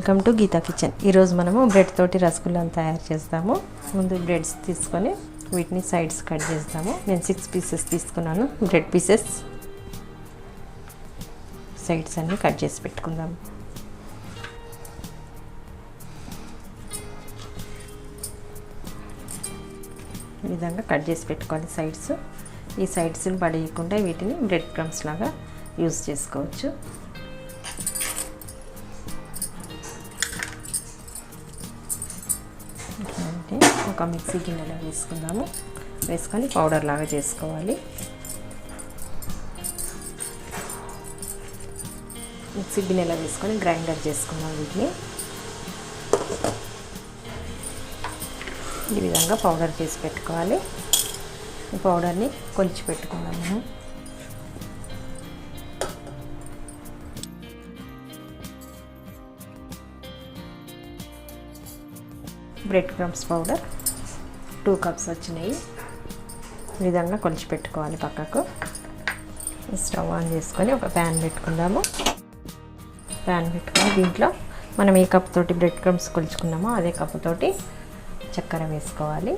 Welcome to Gita kitchen. ఈరోజు మనము bread తోటి రసగుల్లాలు తయారు చేస్తాము. ముందు బ్రెడ్స్ తీసుకొని వీటిని సైడ్స్ కట్ చేస్తాము. నేను 6 పీసెస్ తీసుకున్నాను. బ్రెడ్ పీసెస్ సైడ్స్ అన్ని కట్ చేసి పెట్టుకుందాము. ఈ విధంగా కట్ చేసి పెట్టుకోవాలి సైడ్స్. ఈ సైడ్స్ని పడేయకుండా వీటిని బ్రెడ్ క్రమ్స్ లాగా యూజ్ చేసుకోవచ్చు. ఒక మిక్సీ గిన్నెలో వేసుకొని పౌడర్ లాగా చేసుకోవాలి. మిక్సీ గిన్నెలో వేసుకొని గ్రైండర్ చేసుకుందాం. వీటిని ఈ విధంగా పౌడర్ చేసి పెట్టుకోవాలి. ఈ పౌడర్ని కొలిచి పెట్టుకుందాము. బ్రెడ్ క్రమ్స్ పౌడర్ 2 కప్స్ వచ్చినాయి. ఈ విధంగా కొలిచి పెట్టుకోవాలి పక్కకు. స్టవ్ ఆన్ చేసుకొని ఒక ప్యాన్ పెట్టుకుందాము. ప్యాన్ పెట్టుకొని దీంట్లో మనం ఏ కప్ తోటి బ్రెడ్ క్రమ్స్ కొలుచుకున్నామో అదే కప్పు తోటి చక్కెర వేసుకోవాలి.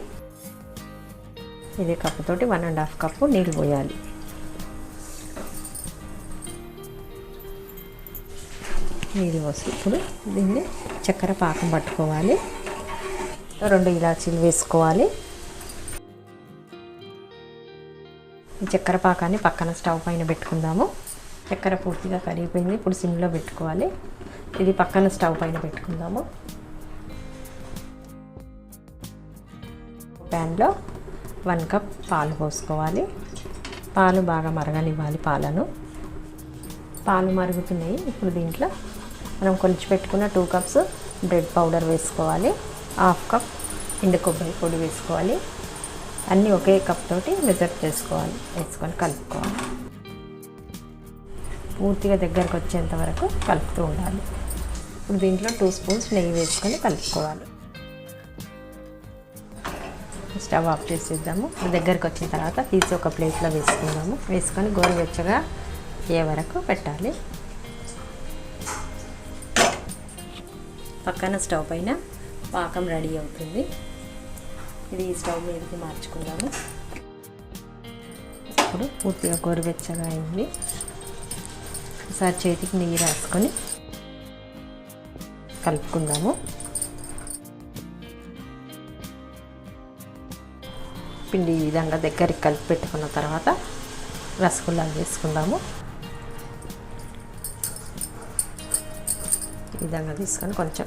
ఇదే కప్పు తోటి 1.5 కప్పు నీళ్ళు పోయాలి. నీళ్ళు పోసి ఇప్పుడు దీన్ని చక్కెర పాకం పట్టుకోవాలి. 2 ఇలాచీలు వేసుకోవాలి. ఈ చక్కెర పాకాన్ని పక్కన స్టవ్ పైన పెట్టుకుందాము. చక్కెర పూర్తిగా కరిగిపోయింది. ఇప్పుడు సిమ్లో పెట్టుకోవాలి. ఇది పక్కన స్టవ్ పైన పెట్టుకుందాము. ప్యాన్లో 1 కప్ పాలు పోసుకోవాలి. పాలు బాగా మరగనివ్వాలి. పాలు మరుగుతున్నాయి. ఇప్పుడు దీంట్లో మనం కొలిచి పెట్టుకున్న 2 కప్స్ బ్రెడ్ పౌడర్ వేసుకోవాలి. 1/2 కప్ ఎండు కొబ్బరి పొడి వేసుకోవాలి. అన్నీ ఒకే కప్ తోటి మెజర్ చేసుకోవాలి. వేసుకొని కలుపుకోవాలి. పూర్తిగా దగ్గరకు వచ్చేంత వరకు కలుపుతూ ఉండాలి. ఇప్పుడు దీంట్లో 2 స్పూన్స్ నెయ్యి వేసుకొని కలుపుకోవాలి. స్టవ్ ఆఫ్ చేసేద్దాము. దగ్గరకు వచ్చిన తర్వాత తీసి ఒక ప్లేట్లో వేసుకుందాము. వేసుకొని గోరువెచ్చగా అయ్యే వరకు పెట్టాలి. పక్కన స్టవ్ పైన పాకం రెడీ అవుతుంది. ఇది స్టవ్ మీదకి మార్చుకుందాము. ఇప్పుడు పూర్తిగా గోరువెచ్చగా అయింది. ఒకసారి చేతికి నెయ్యి రాసుకొని కలుపుకుందాము. పిండి ఈ విధంగా దగ్గరికి కలిపి పెట్టుకున్న తర్వాత రసగుల్లాలు వేసుకుందాము. ఈ విధంగా తీసుకొని కొంచెం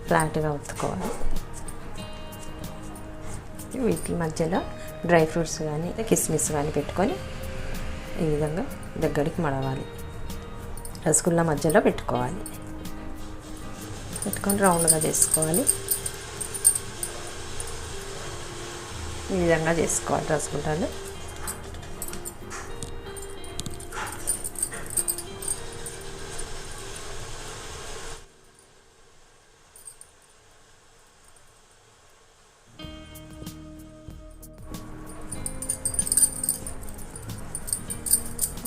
ఫ్లాట్గా ఒత్తుకోవాలి. వీటి మధ్యలో డ్రై ఫ్రూట్స్ కానీ కిస్మిస్ కానీ పెట్టుకొని ఈ విధంగా దగ్గరికి మడవాలి. రసగుల్లా మధ్యలో పెట్టుకోవాలి. పెట్టుకొని రౌండ్గా చేసుకోవాలి. ఈ విధంగా చేసుకోవాలి రసగుల్లాలు.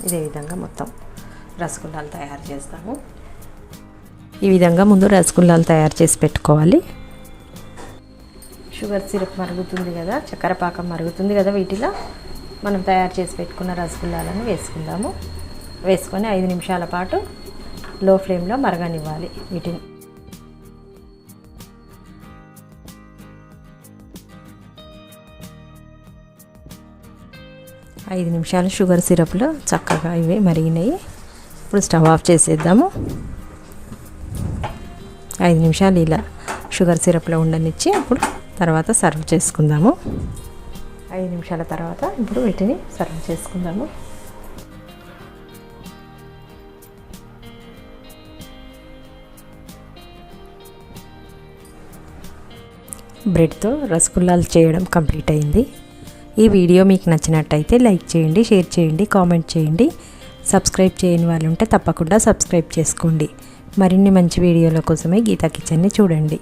ఇదే విధంగా మొత్తం రసగుల్లాలు తయారు చేస్తాము. ఈ విధంగా ముందు రసగుల్లాలు తయారు చేసి పెట్టుకోవాలి. షుగర్ సిరప్ మరుగుతుంది కదా, చక్కెర పాకం మరుగుతుంది కదా, వీటిలో మనం తయారు చేసి పెట్టుకున్న రసగుల్లాలను వేసుకుందాము. వేసుకొని 5 నిమిషాల పాటు లో ఫ్లేమ్లో మరగనివ్వాలి. వీటిని 5 నిమిషాలు షుగర్ సిరప్లో చక్కగా ఇవి మరిగినాయి. ఇప్పుడు స్టవ్ ఆఫ్ చేసేద్దాము. 5 నిమిషాలు ఇలా షుగర్ సిరప్లో ఉండనిచ్చి అప్పుడు తర్వాత సర్వ్ చేసుకుందాము. 5 నిమిషాల తర్వాత ఇప్పుడు వీటిని సర్వ్ చేసుకుందాము. బ్రెడ్తో రసగుల్లాలు చేయడం కంప్లీట్ అయింది. ఈ వీడియో మీకు నచ్చినట్టయితే లైక్ చేయండి, షేర్ చేయండి, కామెంట్ చేయండి. సబ్స్క్రైబ్ చేయని వాళ్ళు ఉంటే తప్పకుండా సబ్స్క్రైబ్ చేసుకోండి. మరిన్ని మంచి వీడియోల కోసమే గీతా కిచెన్ని చూడండి.